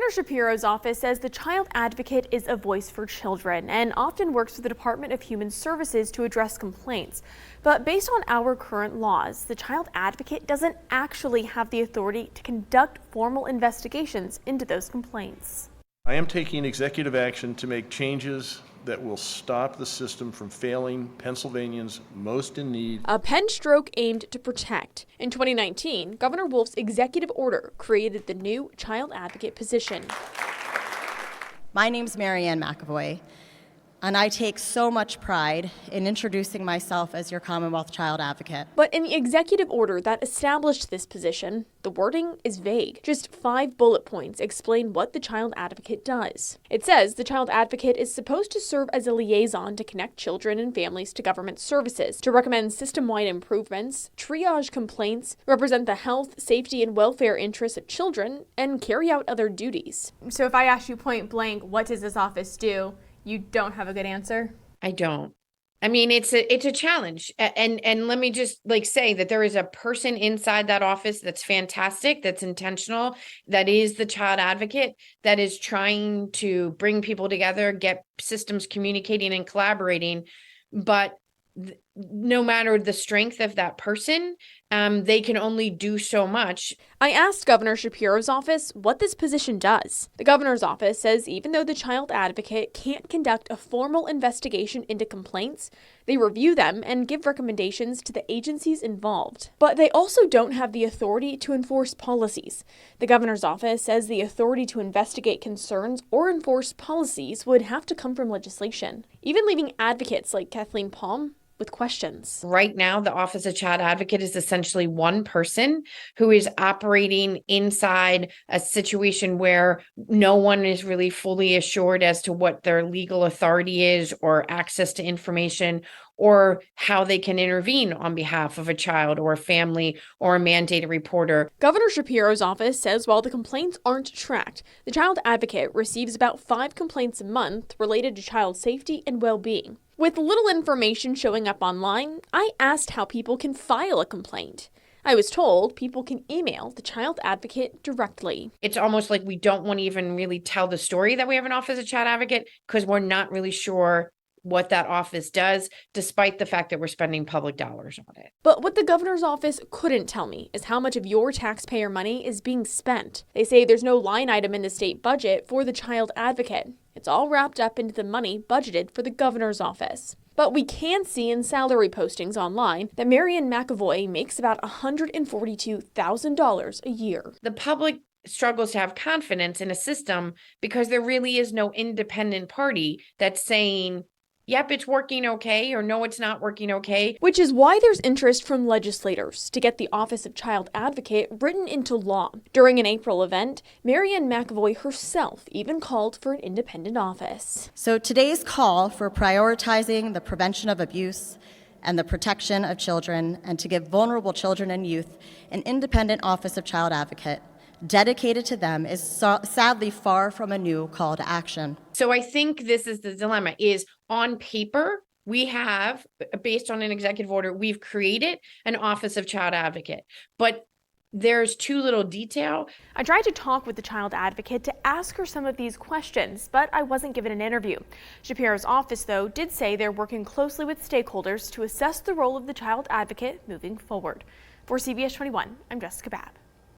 Governor Shapiro's office says the child advocate is a voice for children and often works with the Department of Human Services to address complaints. But based on our current laws, the child advocate doesn't actually have the authority to conduct formal investigations into those complaints. I am taking executive action to make changes that will stop the system from failing Pennsylvanians most in need. A pen stroke aimed to protect. In 2019, Governor Wolf's executive order created the new child advocate position. My name's Marianne McAvoy, and I take so much pride in introducing myself as your Commonwealth Child Advocate. But in the executive order that established this position, the wording is vague. Just 5 bullet points explain what the child advocate does. It says the child advocate is supposed to serve as a liaison to connect children and families to government services, to recommend system-wide improvements, triage complaints, represent the health, safety, and welfare interests of children, and carry out other duties. So if I ask you point blank, what does this office do? You don't have a good answer? I don't. I mean, it's a challenge. And let me just say that there is a person inside that office that's fantastic, that's intentional, that is the child advocate, that is trying to bring people together, get systems communicating and collaborating. But no matter the strength of that person, they can only do so much. I asked Governor Shapiro's office what this position does. The governor's office says even though the child advocate can't conduct a formal investigation into complaints, they review them and give recommendations to the agencies involved. But they also don't have the authority to enforce policies. The governor's office says the authority to investigate concerns or enforce policies would have to come from legislation, even leaving advocates like Kathleen Palm with questions. Right now, the Office of Child Advocate is essentially one person who is operating inside a situation where no one is really fully assured as to what their legal authority is or access to information or how they can intervene on behalf of a child or a family or a mandated reporter. Governor Shapiro's office says while the complaints aren't tracked, the child advocate receives about 5 complaints a month related to child safety and well-being. With little information showing up online, I asked how people can file a complaint. I was told people can email the child advocate directly. It's almost like we don't want to even really tell the story that we have an Office of Child Advocate because we're not really sure what that office does, despite the fact that we're spending public dollars on it. But what the governor's office couldn't tell me is how much of your taxpayer money is being spent. They say there's no line item in the state budget for the child advocate. It's all wrapped up into the money budgeted for the governor's office. But we can see in salary postings online that Marianne McAvoy makes about $142,000 a year. The public struggles to have confidence in a system because there really is no independent party that's saying, yep, it's working okay, or no, it's not working okay. Which is why there's interest from legislators to get the Office of Child Advocate written into law. During an April event, Marianne McAvoy herself even called for an independent office. So today's call for prioritizing the prevention of abuse and the protection of children and to give vulnerable children and youth an independent Office of Child Advocate dedicated to them is sadly far from a new call to action. So I think this is the dilemma, is on paper, we have, based on an executive order, we've created an Office of Child Advocate, but there's too little detail. I tried to talk with the child advocate to ask her some of these questions, but I wasn't given an interview. Shapiro's office, though, did say they're working closely with stakeholders to assess the role of the child advocate moving forward. For CBS 21, I'm Jessica Babb.